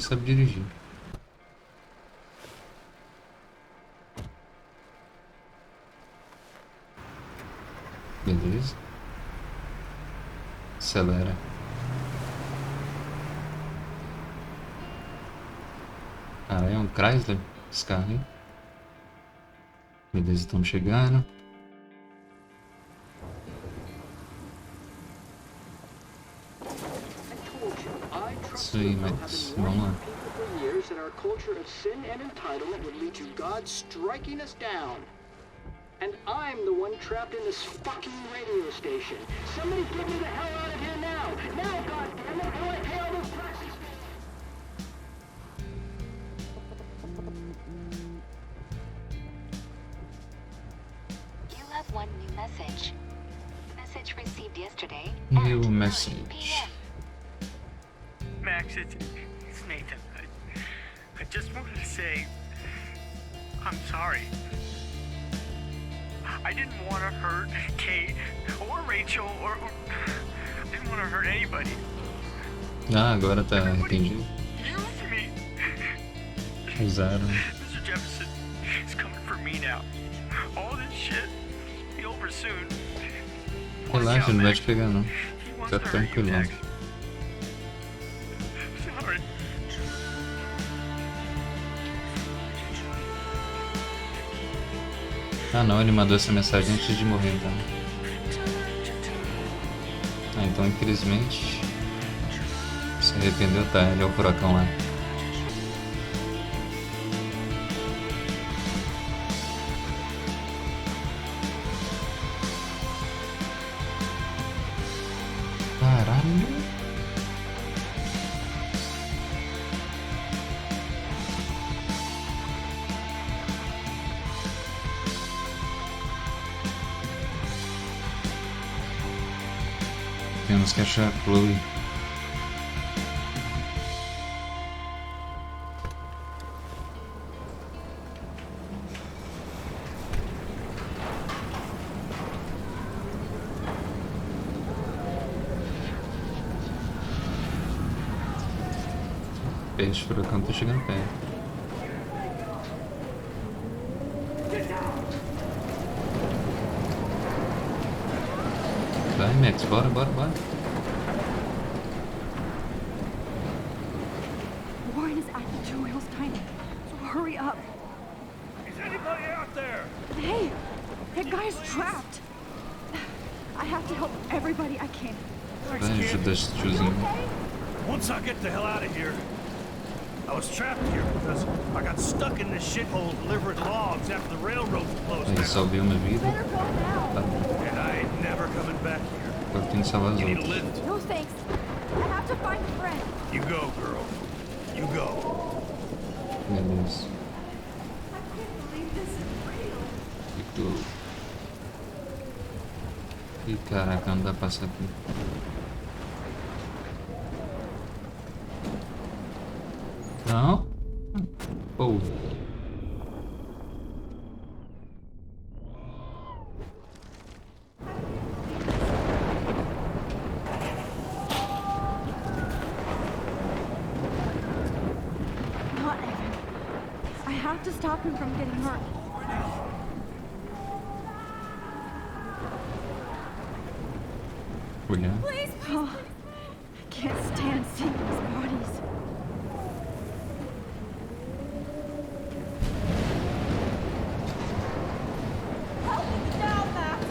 você sabe dirigir. Beleza. Acelera. Ah, é um Chrysler esse carro, hein? Beleza, estamos chegando. Isso aí, Max. Vamos lá. And I'm the one trapped in this fucking radio station. Somebody get me the hell out of here now! Now, goddammit, how do I pay all those taxes? You have one new message. Message received yesterday. New at 9 message. PM. Max, it's Nathan. I just wanted to say I'm sorry. I didn't want to hurt Kate or Rachel or I didn't want to hurt anybody. Ah, agora tá arrependido. Use me. Usaram. Mr. Jefferson is coming for me now. All this shit be over soon. Relaxa, não vai te pegar não. He wants Tá to hurt you, tranquilo. Max. Sorry. Ah não, ele mandou essa mensagem antes de morrer, então. Ah, então infelizmente se arrependeu, tá? Ele é o furacão lá. Caralho. Temos que achar a Chloe. Peixe furacão tá chegando perto. Vai, Max, bora. Warren is at the two wheels tiny, so hurry up. Is anybody out there? Hey, that guy's trapped. I have to help everybody I can. Vai ajudar esse tiozinho. Once I get the hell out of here, I was trapped here because I got stuck in this shithole delivering logs after the railroad closed Ele down. salvou uma vida. Better go now. Tá bom. And I ain't never coming back here. Agora tem que salvar as You need a outras. lift? No thanks. I have to find a friend. You go, girl. You go. Beleza. I can't believe this is real. E tu? Ih, caraca, não dá pra passar aqui. Não? Pô. Not Evan. I have to stop him from getting hurt. Olhar. Please, please. I can't stand seeing these bodies. Help me down, Max.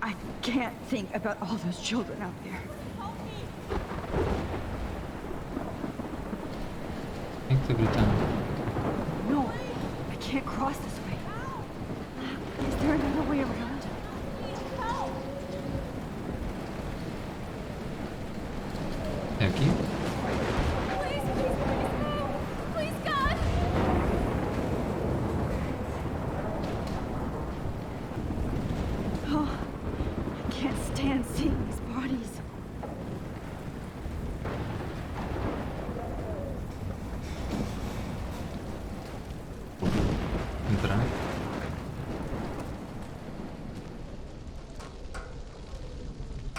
I can't think about all those children out there. Quem que tá gritando? No, I can't cross this way. Is there another way around? É aqui? Please, please, God! Oh, I can't stand seeing these bodies. Entrar.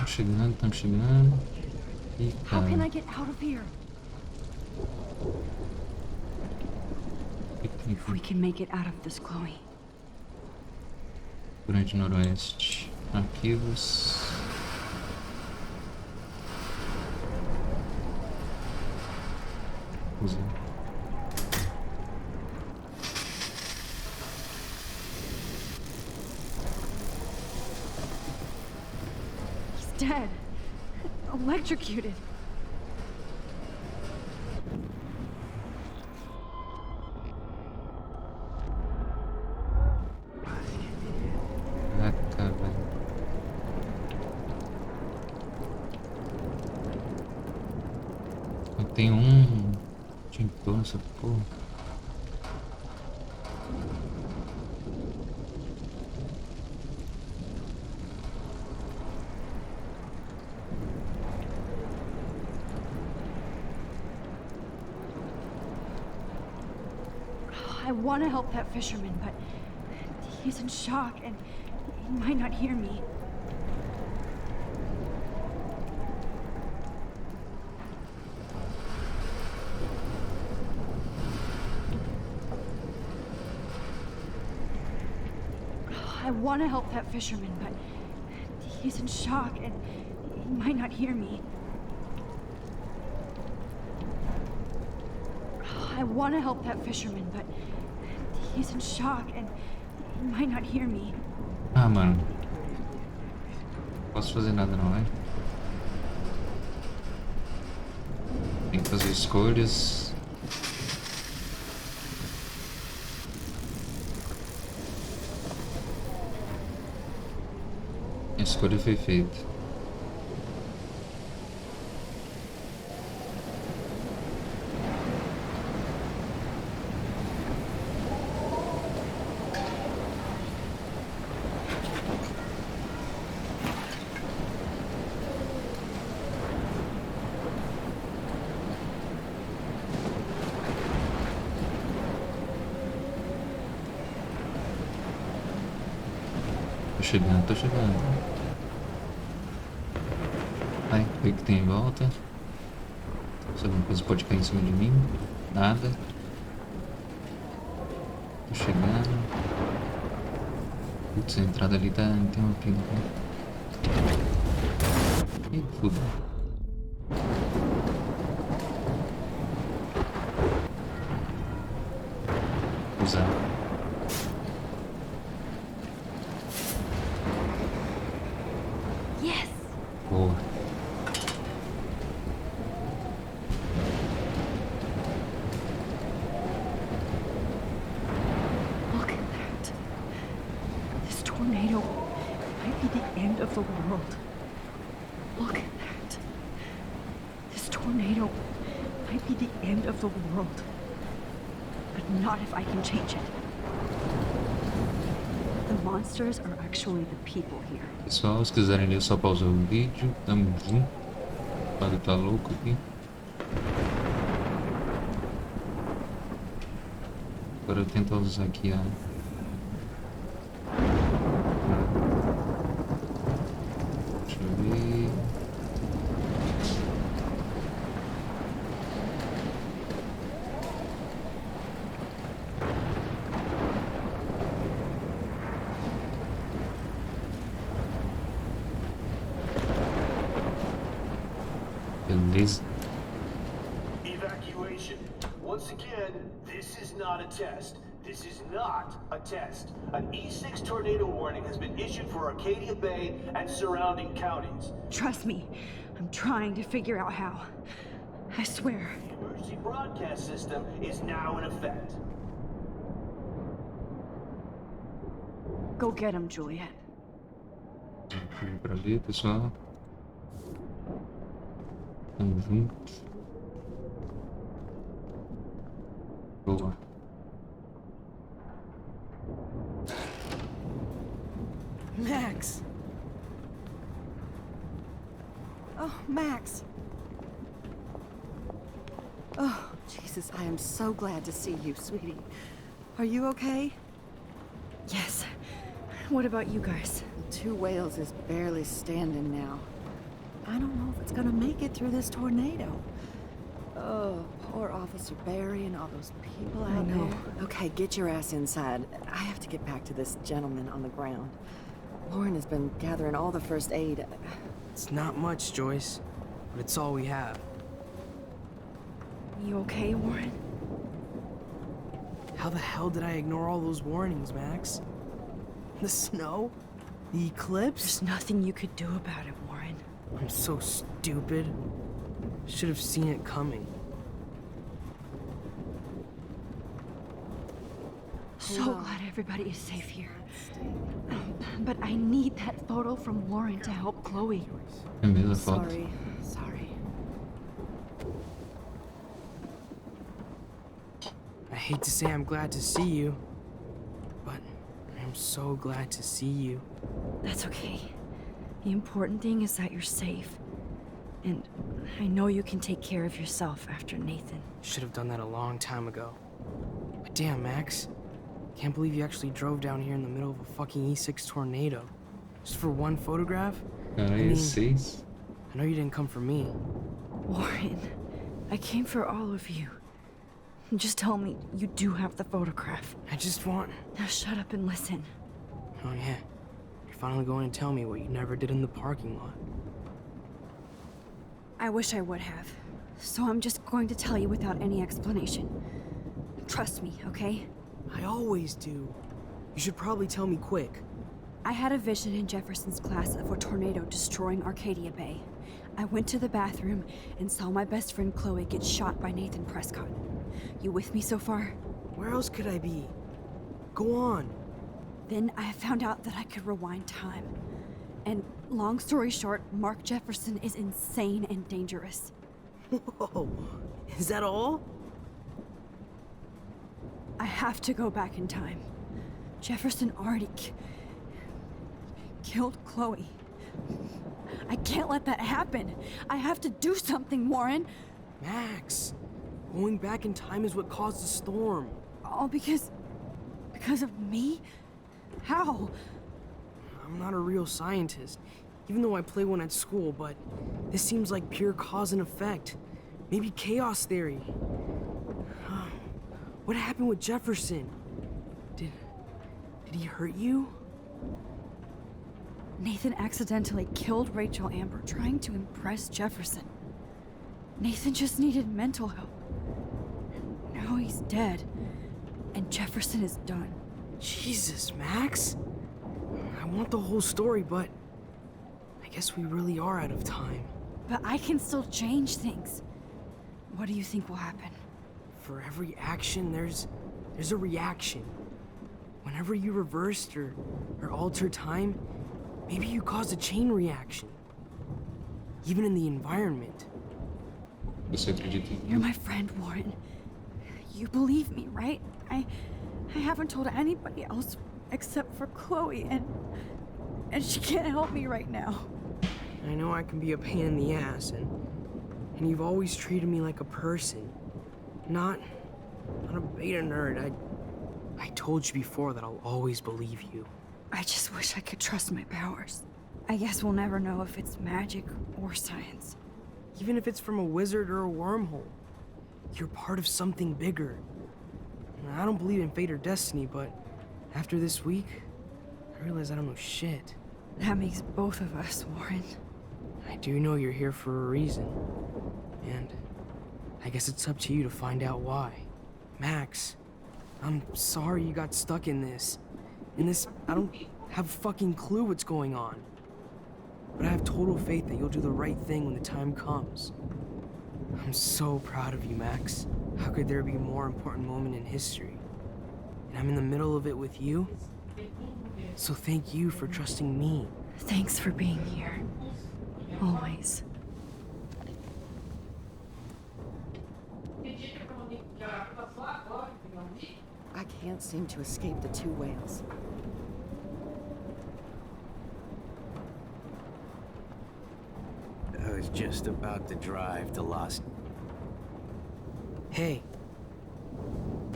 Estamos chegando. Ih, How can I cara. get out of here? If we can make it out of this, Chloe. Grande Noroeste. Arquivos. Usa. He's dead. Electrocuted. Caraca, velho. Eu tenho um tintor nessa porra. I want to help that fisherman, but he's in shock and he might not hear me. I want to help that fisherman, but he's in shock and he might not hear me. I want to help that fisherman, but he's in shock and he might not hear me. Ah, mano. Não posso fazer nada não, né? Tem que fazer escolhas. A escolha foi feita. Tô chegando. Ai, o que tem em volta? Se alguma coisa pode cair em cima de mim? Nada. Tô chegando. Putz, a entrada ali tá interrompida. Ih, fudeu. Usar. Yes! Boa. Look at that. This tornado might be the end of the world. Look at that. This tornado might be the end of the world. But not if I can change it. The monsters are actually the people here. Pessoal, se quiserem ler, só pausar o vídeo. Tamo junto. O padre tá louco aqui. Agora eu tento usar aqui a... Deixa eu ver... Beleza. Evacuation. Once again, this is not a test. This is not a test. An E6 tornado warning has been issued for Arcadia Bay and surrounding counties. Trust me, I'm trying to figure out how. I swear. The emergency broadcast system is now in effect. Go get him, Juliet. Vamos pra ali, pessoal. Tamo junto. Boa. Max! Oh, Max! Oh, Jesus, I am so glad to see you, sweetie. Are you okay? Yes. What about you guys? Two Whales is barely standing now. I don't know if it's gonna make it through this tornado. Oh, poor Officer Barry and all those people out there. Okay, get your ass inside. I have to get back to this gentleman on the ground. Lauren has been gathering all the first aid. It's not much, Joyce, but it's all we have. You okay, Warren? How the hell did I ignore all those warnings, Max? The snow? The eclipse? There's nothing you could do about it, Warren. I'm so stupid. Should have seen it coming. So glad everybody is safe here. But I need that photo from Lauren to help Chloe. Envia a foto. Sorry. I hate to say I'm glad to see you, but I'm so glad to see you. That's okay. The important thing is that you're safe. And I know you can take care of yourself after Nathan. Should have done that a long time ago. But damn, Max. Can't believe you actually drove down here in the middle of a fucking E6 tornado. Just for one photograph? Cara, E6? I know you didn't come for me. Warren, I came for all of you. Just tell me you do have the photograph. I just want... Now shut up and listen. Oh yeah. You're finally going to tell me what you never did in the parking lot. I wish I would have. So I'm just going to tell you without any explanation. Trust me, okay? I always do. You should probably tell me quick. I had a vision in Jefferson's class of a tornado destroying Arcadia Bay. I went to the bathroom and saw my best friend Chloe get shot by Nathan Prescott. You with me so far? Where else could I be? Go on. Then I found out that I could rewind time. And long story short, Mark Jefferson is insane and dangerous. Whoa, is that all? I have to go back in time. Jefferson already killed Chloe. I can't let that happen. I have to do something, Warren. Max, going back in time is what caused the storm. All because of me? How? I'm not a real scientist, even though I play one at school, but this seems like pure cause and effect. Maybe chaos theory. What happened with Jefferson? Did he hurt you? Nathan accidentally killed Rachel Amber trying to impress Jefferson. Nathan just needed mental help. Now he's dead, and Jefferson is done. Jesus, Max. I want the whole story, but I guess we really are out of time. But I can still change things. What do you think will happen? For every action, there's a reaction. Whenever you reversed or altered time, maybe you caused a chain reaction. Even in the environment. Você acredita em You're my friend, Warren. You believe me, right? I haven't told anybody else except for Chloe, and she can't help me right now. I know I can be a pain in the ass, and you've always treated me like a person. Not a beta nerd. I told you before that I'll always believe you. I just wish I could trust my powers. I guess we'll never know if it's magic or science. Even if it's from a wizard or a wormhole. You're part of something bigger. I don't believe in fate or destiny, but after this week, I realize I don't know shit. That makes both of us, Warren. I do know you're here for a reason. And I guess it's up to you to find out why. Max, I'm sorry you got stuck in this. I don't have a fucking clue what's going on. But I have total faith that you'll do the right thing when the time comes. I'm so proud of you, Max. How could there be a more important moment in history? And I'm in the middle of it with you. So thank you for trusting me. Thanks for being here. Always. I can't seem to escape the two whales. I was just about to drive to Los... Hey,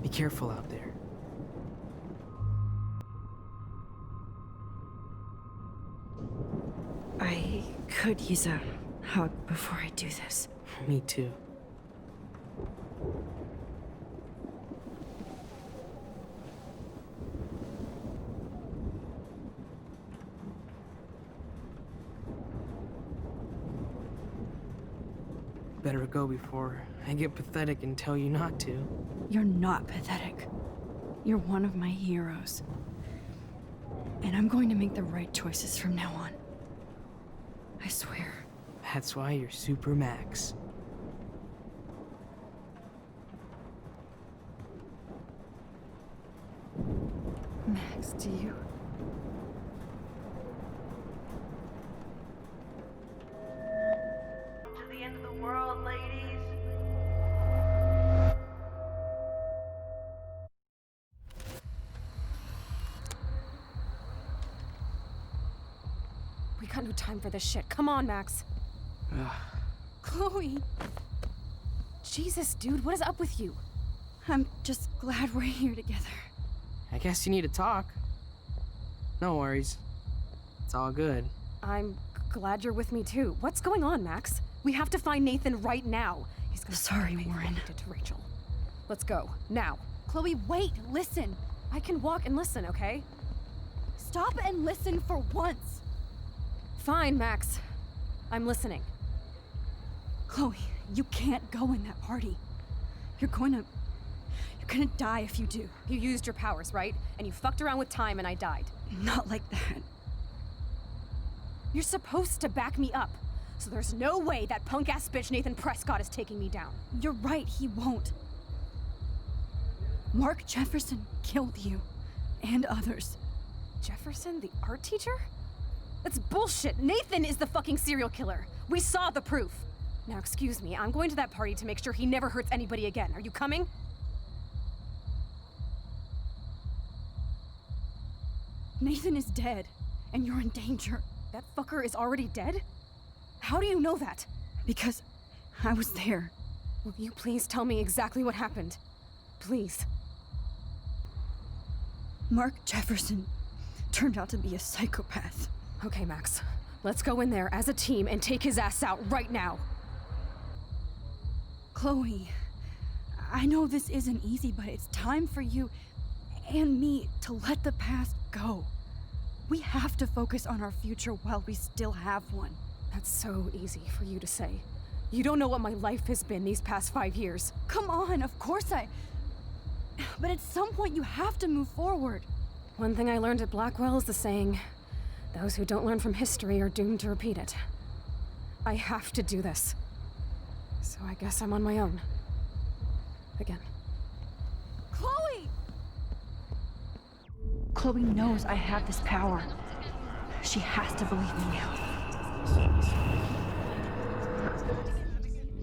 be careful out there. I could use a hug before I do this. Me too. Better go before I get pathetic and tell you not to. You're not pathetic. You're one of my heroes. And I'm going to make the right choices from now on. I swear. That's why you're Super Max. Max, do you? To the end of the world, ladies. We got no time for this shit. Come on, Max. Chloe! Jesus, dude, what is up with you? I'm just glad we're here together. I guess you need to talk. No worries. It's all good. I'm glad you're with me too. What's going on, Max? We have to find Nathan right now. He's gonna Sorry, Warren. It to Rachel. Let's go now. Chloe, wait. Listen. I can walk and listen, okay? Stop and listen for once. Fine, Max. I'm listening. Chloe, you can't go in that party. You're gonna die if you do. You used your powers, right? And you fucked around with time and I died. Not like that. You're supposed to back me up. So there's no way that punk-ass bitch Nathan Prescott is taking me down. You're right, he won't. Mark Jefferson killed you. And others. Jefferson, the art teacher? That's bullshit. Nathan is the fucking serial killer. We saw the proof. Now, excuse me, I'm going to that party to make sure he never hurts anybody again. Are you coming? Nathan is dead, and you're in danger. That fucker is already dead? How do you know that? Because I was there. Will you please tell me exactly what happened? Please. Mark Jefferson turned out to be a psychopath. Okay, Max. Let's go in there as a team and take his ass out right now. Chloe, I know this isn't easy, but it's time for you and me to let the past go. We have to focus on our future while we still have one. That's so easy for you to say. You don't know what my life has been these past 5 years. Come on, of course But at some point you have to move forward. One thing I learned at Blackwell is the saying, those who don't learn from history are doomed to repeat it. I have to do this. So I guess I'm on my own. Again. Chloe! Chloe knows I have this power. She has to believe me now.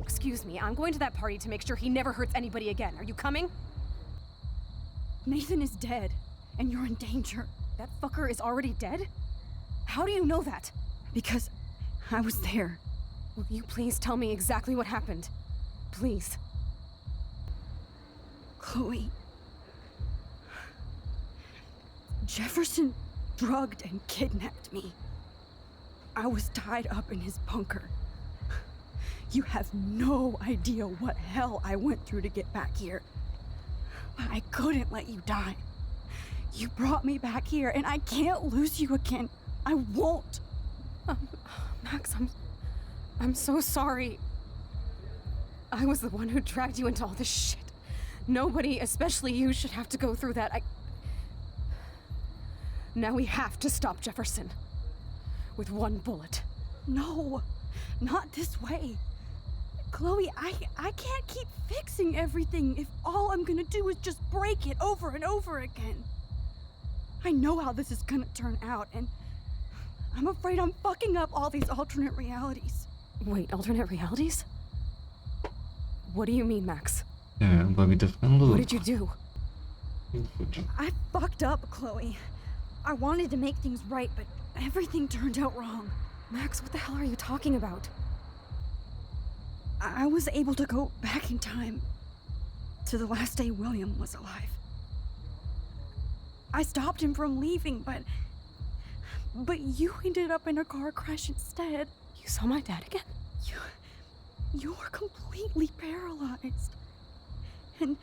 Excuse me, I'm going to that party to make sure he never hurts anybody again. Are you coming? Nathan is dead, and you're in danger. That fucker is already dead? How do you know that? Because I was there. Will you please tell me exactly what happened? Please. Chloe. Jefferson drugged and kidnapped me. I was tied up in his bunker. You have no idea what hell I went through to get back here. But I couldn't let you die. You brought me back here, and I can't lose you again. I won't. Max, I'm so sorry. I was the one who dragged you into all this shit. Nobody, especially you, should have to go through that. Now we have to stop Jefferson. With one bullet. No, not this way. Chloe, I can't keep fixing everything if all I'm gonna do is just break it over and over again. I know how this is gonna turn out, and I'm afraid I'm fucking up all these alternate realities. Wait, alternate realities? What do you mean, Max? É, o bagulho tá ficando louco. What did you do? I fucked up, Chloe. I wanted to make things right, but everything turned out wrong. Max, what the hell are you talking about? I was able to go back in time to the last day William was alive. I stopped him from leaving, but you ended up in a car crash instead. You saw my dad again? You were completely paralyzed. And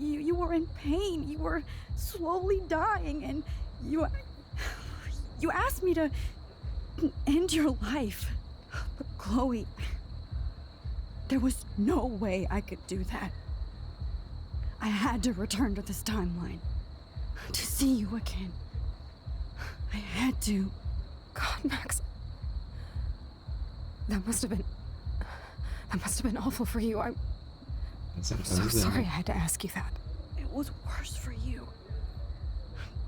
you were in pain. You were slowly dying, and you asked me to end your life. But Chloe, there was no way I could do that. I had to return to this timeline to see you again. I had to. God, Max. That must have been awful for you. I'm so sorry I had to ask you that. It was worse for you.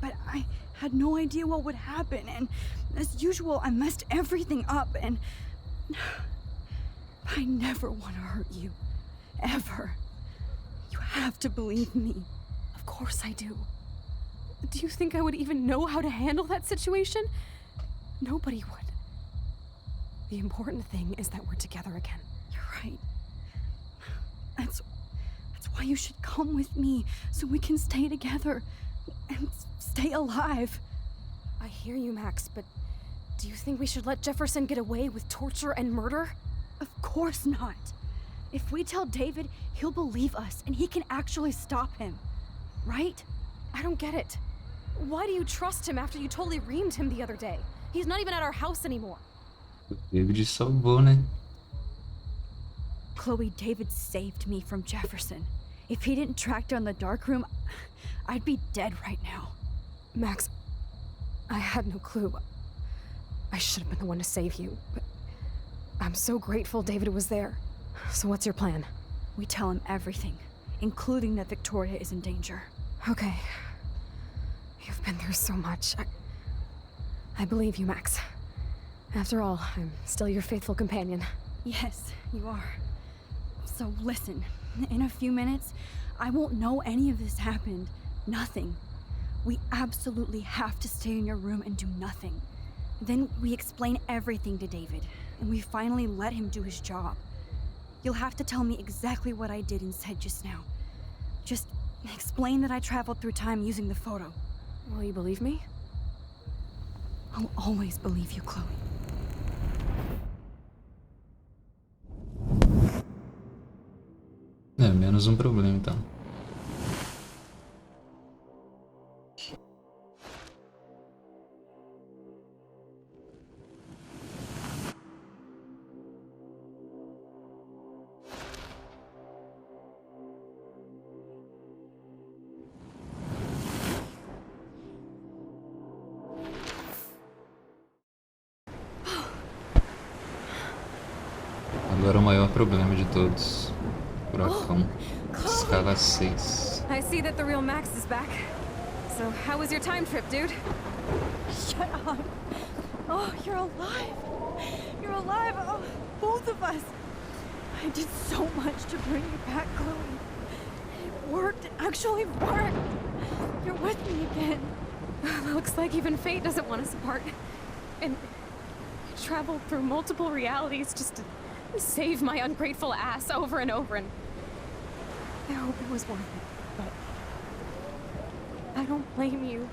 But I had no idea what would happen, and as usual, I messed everything up, and I never want to hurt you. Ever. You have to believe me. Of course I do. Do you think I would even know how to handle that situation? Nobody would. The important thing is that we're together again. You're right. That's why you should come with me, so we can stay together and stay alive. I hear you, Max, but do you think we should let Jefferson get away with torture and murder? Of course not. If we tell David, he'll believe us, and he can actually stop him. Right? I don't get it. Why do you trust him after you totally reamed him the other day? He's not even at our house anymore. David salvou, né? Chloe, David saved me from Jefferson. If he didn't track down the dark room, I'd be dead right now. Max, I had no clue. I should have been the one to save you, but I'm so grateful David was there. So what's your plan? We tell him everything, including that Victoria is in danger. Okay. You've been through so much. I believe you, Max. After all, I'm still your faithful companion. Yes, you are. So listen, in a few minutes, I won't know any of this happened. Nothing. We absolutely have to stay in your room and do nothing. Then we explain everything to David, and we finally let him do his job. You'll have to tell me exactly what I did and said just now. Just explain that I traveled through time using the photo. Will you believe me? I'll always believe you, Chloe. É, menos um problema, então. Agora o maior problema de todos. Furacão. Escala 6. I see that the real Max is back. So, how was your time trip, dude? Shut up. Oh, you're alive. You're alive. Oh, both of us. I did so much to bring you back, Chloe. It worked. It actually worked. You're with me again. Looks like even fate doesn't want us apart. And I traveled through multiple realities just to save my ungrateful ass over and over, and I hope it was worth it, but I don't blame you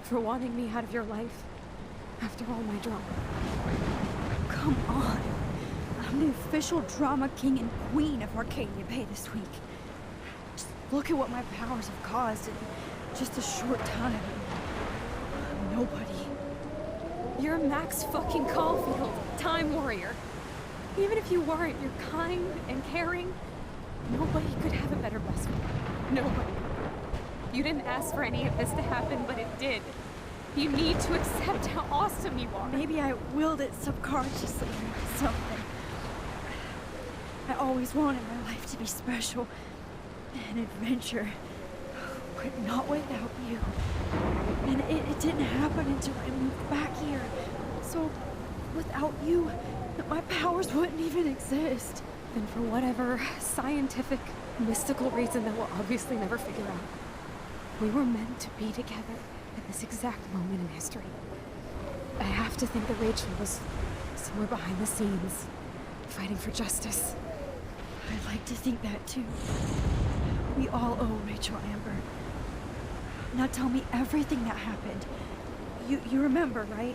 for wanting me out of your life after all my drama. Come on. I'm the official drama king and queen of Arcadia Bay this week. Just look at what my powers have caused in just a short time. Nobody. You're Max fucking Caulfield, Time Warrior. Even if you weren't, you're kind and caring. Nobody could have a better best friend. Nobody. You didn't ask for any of this to happen, but it did. You need to accept how awesome you are. Maybe I willed it subconsciously or something. I always wanted my life to be special. An adventure. But not without you. And it didn't happen until I moved back here. So, without you, my powers wouldn't even exist. And for whatever scientific, mystical reason that we'll obviously never figure out, we were meant to be together at this exact moment in history. I have to think that Rachel was somewhere behind the scenes, fighting for justice. I'd like to think that too. We all owe Rachel Amber. Now tell me everything that happened. You remember, right?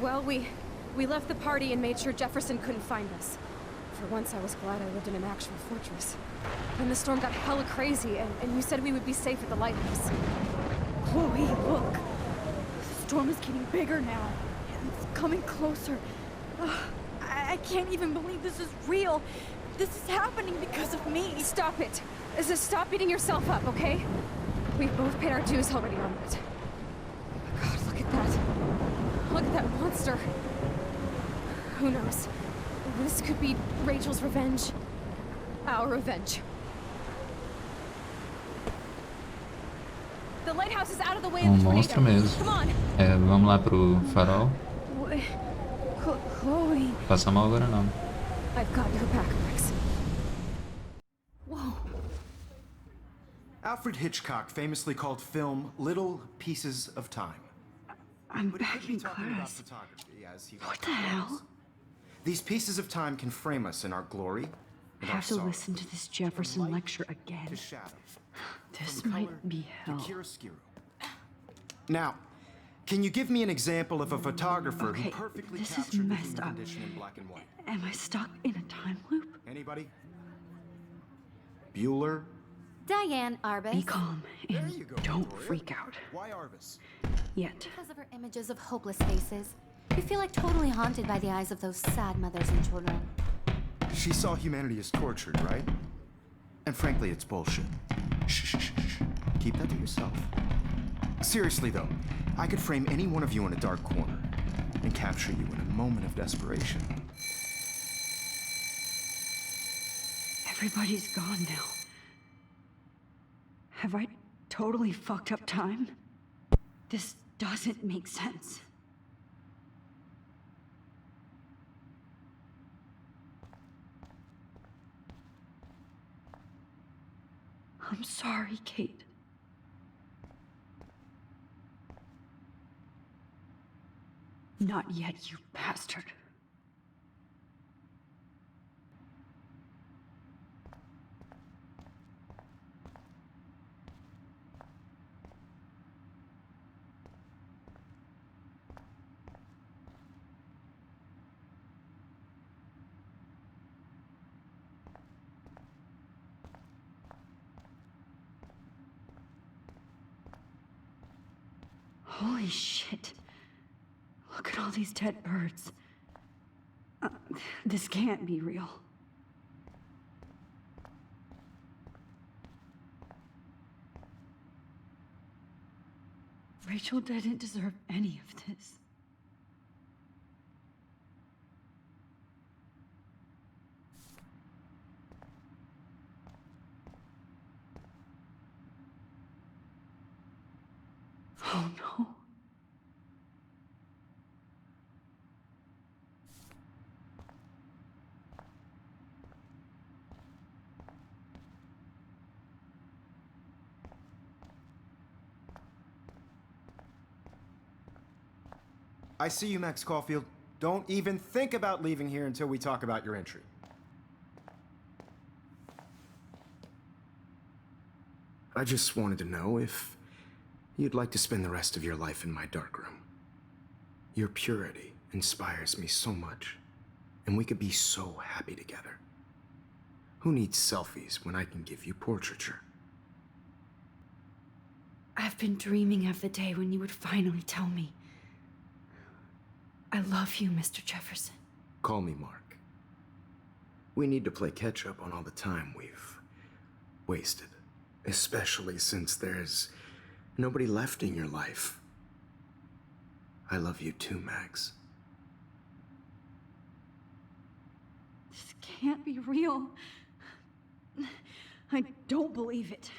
Well, we We left the party and made sure Jefferson couldn't find us. For once, I was glad I lived in an actual fortress. Then the storm got hella crazy, and you said we would be safe at the lighthouse. Chloe, look. The storm is getting bigger now. It's coming closer. I can't even believe this is real. This is happening because of me. Stop it. Stop beating yourself up, okay? We've both paid our dues already on it. God, look at that. Look at that monster. Who knows? This could be Rachel's revenge. Our revenge. The lighthouse is out of the way of the tornado. Monstro mesmo. Come on. Vamos lá pro farol. Chloe. Passa mal agora não. I've got your back, Max. Whoa. Alfred Hitchcock famously called film little pieces of time. I'm back in class. What the hell? These pieces of time can frame us in our glory. I have to listen to this Jefferson lecture again. This might be hell. Now, can you give me an example of a photographer who Okay, perfectly this is captured the messed human up. condition in black and white? Am I stuck in a time loop? Anybody? Bueller? Diane Arbus. Be calm and don't freak out. Why Arbus? Yet. Because of her images of hopeless faces. You feel like totally haunted by the eyes of those sad mothers and children. She saw humanity as tortured, right? And frankly, it's bullshit. Shh, shh, shh, shh. Keep that to yourself. Seriously, though, I could frame any one of you in a dark corner and capture you in a moment of desperation. Everybody's gone now. Have I totally fucked up time? This doesn't make sense. I'm sorry, Kate. Not yet, you bastard. Holy shit. Look at all these dead birds. This can't be real. Rachel didn't deserve any of this. Oh no. I see you, Max Caulfield. Don't even think about leaving here until we talk about your entry. I just wanted to know if you'd like to spend the rest of your life in my darkroom. Your purity inspires me so much, and we could be so happy together. Who needs selfies when I can give you portraiture? I've been dreaming of the day when you would finally tell me. I love you, Mr. Jefferson. Call me Mark. We need to play catch up on all the time we've wasted, especially since there's nobody left in your life. I love you too, Max. This can't be real. I don't believe it.